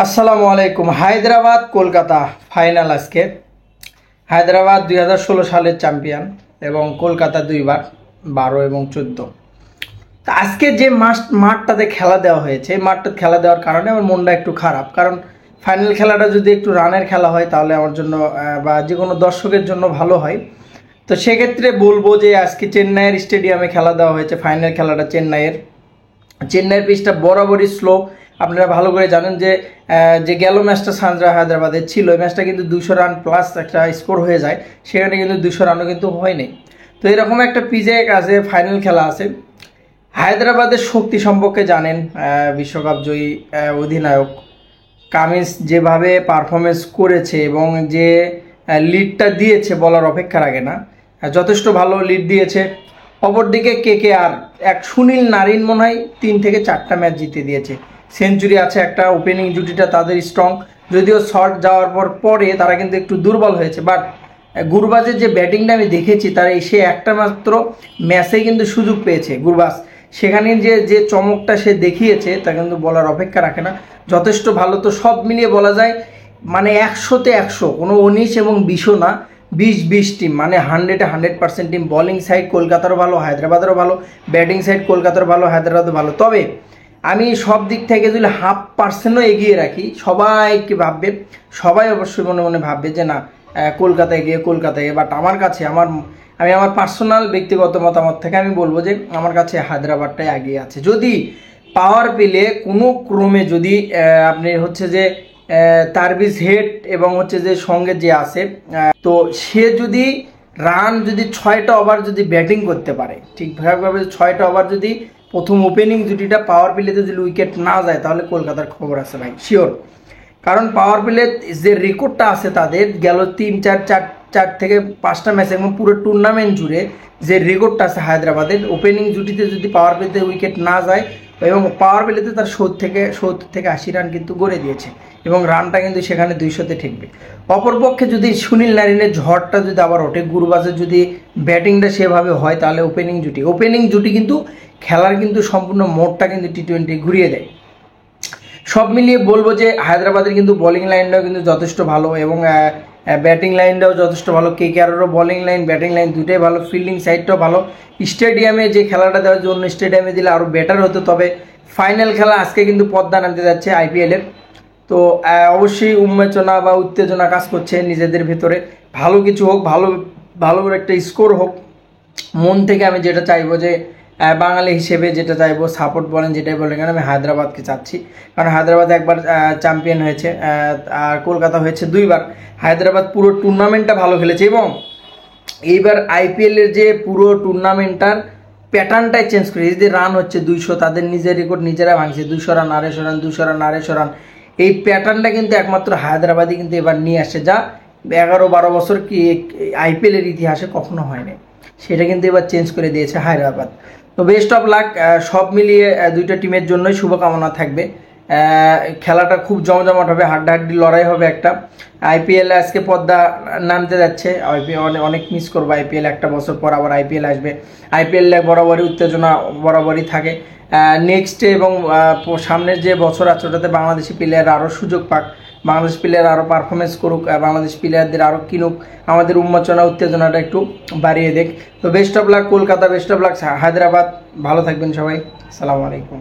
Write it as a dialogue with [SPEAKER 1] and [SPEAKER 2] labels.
[SPEAKER 1] আসসালামু আলাইকুম। হায়দ্রাবাদ কলকাতা ফাইনাল আজকে। হায়দ্রাবাদ 2016 সালের চ্যাম্পিয়ন এবং কলকাতা দুইবার 12 এবং 14। তো আজকে যে মাঠটাতে খেলা দেওয়া হয়েছে, এই মাঠটাতে খেলা দেওয়ার কারণে আমার মনটা একটু খারাপ, কারণ ফাইনাল খেলাটা যদি একটু রানের খেলা হয় তাহলে আমার জন্য বা যে কোনো দর্শকের জন্য ভালো হয়। তো সেক্ষেত্রে বলবো যে আজকে চেন্নাইয়ের স্টেডিয়ামে খেলা দেওয়া হয়েছে ফাইনাল খেলাটা। চেন্নাইয়ের পিচটা বরাবরই স্লো। আপনারা ভালো করে জানেন যে যে গেল ম্যাচটা সানরাইজার্স হায়দ্রাবাদের ছিল, এই ম্যাচটা কিন্তু 200 রান প্লাস একটা স্কোর হয়ে যায়, সেখানে কিন্তু 200 রানও কিন্তু হয়নি। তো এরকম একটা পিচে আছে, ফাইনাল খেলা আছে। হায়দ্রাবাদের শক্তি সম্পর্কে জানেন, বিশ্বকাপ জয়ী অধিনায়ক কামিন্স যেভাবে পারফরমেন্স করেছে এবং যে লিডটা দিয়েছে বলার অপেক্ষা রাখে না, যথেষ্ট ভালো লিড দিয়েছে। অপরদিকে কেকেআর এক সুনীল নারিন মনে হয় 3 থেকে 4টা ম্যাচ জিতে দিয়েছে, সেঞ্চুরি আছে একটা। ওপেনিং জুটিটা তাদের স্ট্রং, যদিও শর্ট যাওয়ার পরে তারা কিন্তু একটু দুর্বল হয়েছে। বাট গুরবাজের যে ব্যাটিংটা আমি দেখেছি, তার সে একটা মাত্র ম্যাচে কিন্তু সুযোগ পেয়েছে গুরবাজ, সেখানে যে চমকটা সে দেখিয়েছে তা কিন্তু বলার অপেক্ষা রাখে না, যথেষ্ট ভালো। তো সব মিলিয়ে বলা যায় মানে 100-তে 100, কোনো 19 এবং 20ও না, 20-20 টিম, মানে 100-এ 100% টিম। বোলিং সাইড কলকাতারও ভালো, হায়দ্রাবাদেরও ভালো, ব্যাটিং সাইড কলকাতারও ভালো, হায়দ্রাবাদও ভালো। তবে আমি সব দিক থেকে যদি 0.5%ও এগিয়ে রাখি, সবাইকে ভাববে, সবাই অবশ্যই মনে মনে ভাববে যে না কলকাতায় গিয়ে। বাট আমার কাছে আমি আমার পার্সোনাল ব্যক্তিগত মতামত থেকে আমি বলবো যে আমার কাছে হায়দ্রাবাদটাই এগিয়ে আছে। যদি পাওয়ার পেলে কোনো ক্রমে যদি আপনি হচ্ছে যে তারবিজ হেড এবং হচ্ছে যে সঙ্গে যে আছে, তো সে যদি রান যদি 6টা ওভার যদি ব্যাটিং করতে পারে ঠিকঠাকভাবে, 6টা ওভার যদি প্রথম ওপেনিং জুটিটা পাওয়ার প্লেতে যদি উইকেট না যায়, তাহলে কলকাতার খবর আছে ভাই, শিওর। কারণ পাওয়ার প্লে যে রেকর্ডটা আছে তাদের, গেল 3-4 থেকে 5টা ম্যাচ এবং পুরো টুর্নামেন্ট জুড়ে যে রেকর্ডটা আছে হায়দ্রাবাদের, ওপেনিং জুটিতে যদি পাওয়ার প্লেতে উইকেট না যায় এবং পাওয়ার প্লেতে তার 70 থেকে 80 রান কিন্তু গড়ে দিয়েছে এবং রানটা কিন্তু সেখানে 200-তে ঠেকবে। অপরপক্ষে যদি সুনীল নারিনের ঝড়টা যদি আবার ওঠে, গুরবাজের যদি ব্যাটিংটা সেভাবে হয়, তাহলে ওপেনিং জুটি কিন্তু খেলার কিন্তু সম্পূর্ণ মোডটা কিন্তু টি-20 ঘুরিয়ে দেয়। সব মিলিয়ে বলবো যে হায়দ্রাবাদের কিন্তু বোলিং লাইনটাও কিন্তু যথেষ্ট ভালো এবং ব্যাটিং লাইনটাও যথেষ্ট ভালো। কেকেআরেরও বোলিং লাইন ব্যাটিং লাইন দুটোই ভালো, ফিল্ডিং সাইডটাও ভালো। স্টেডিয়ামে যে খেলাটা দেওয়ার জন্য স্টেডিয়ামে দিলে আরও বেটার হতো। তবে ফাইনাল খেলা আজকে কিন্তু পদ্মা নামতে যাচ্ছে আইপিএলের, তো অবশ্যই উন্মেচনা বা উত্তেজনা কাজ করছে নিজেদের ভেতরে। ভালো কিছু হোক, ভালো একটা স্কোর হোক। মন থেকে আমি যেটা চাইবো যে বাঙালি হিসেবে যেটা চাইবো, সাপোর্ট বলেন যেটাই বলেন কেন, আমি হায়দ্রাবাদকে চাচ্ছি। কারণ হায়দ্রাবাদ একবার চ্যাম্পিয়ন হয়েছে আর কলকাতা হয়েছে 2বার। হায়দ্রাবাদ পুরো টুর্নামেন্টটা ভালো খেলেছে এবং এইবার আইপিএলের যে পুরো টুর্নামেন্টটার প্যাটার্নটাই চেঞ্জ করে। এই যে রান হচ্ছে 200, তাদের নিজের রেকর্ড নিজেরা ভাঙছে, 200 রান 250 রান 200 রান 250 রান। এই প্যাটার্নটা কিন্তু একমাত্র হায়দ্রাবাদই কিন্তু এবার নিয়ে আসে, যা 11-12 বছর কি আইপিএলের ইতিহাসে কখনো হয়নি। সেটা কিন্তু এবার চেঞ্জ করে দিয়েছে হায়দ্রাবাদ। তো বেস্ট অফ লাক সব মিলিয়ে দুইটা টিমের জন্যই শুভকামনা থাকবে। খেলাটা খুব জমজমাট হবে, হাড্ডাহাড্ডি লড়াই হবে একটা। আইপিএল আজকে পদ্মা নামতে যাচ্ছে, অনেক মিস করবো আইপিএল। একটা বছর পর আবার আইপিএল আসবে। আইপিএল বরাবরই উত্তেজনা বরাবরই থাকে। নেক্সটে এবং সামনের যে বছর আছে ওটাতে বাংলাদেশি প্লেয়ার আরও সুযোগ পাক, বাংলাদেশ প্লেয়ার আরও পারফরমেন্স করুক, বাংলাদেশ প্লেয়ারদের আরও কিনুক, আমাদের উন্মোচনা উত্তেজনাটা একটু বাড়িয়ে দেখ। তো best of luck Kolkata, best of luck Hyderabad. ভালো থাকবেন সবাই, আসসালামু আলাইকুম।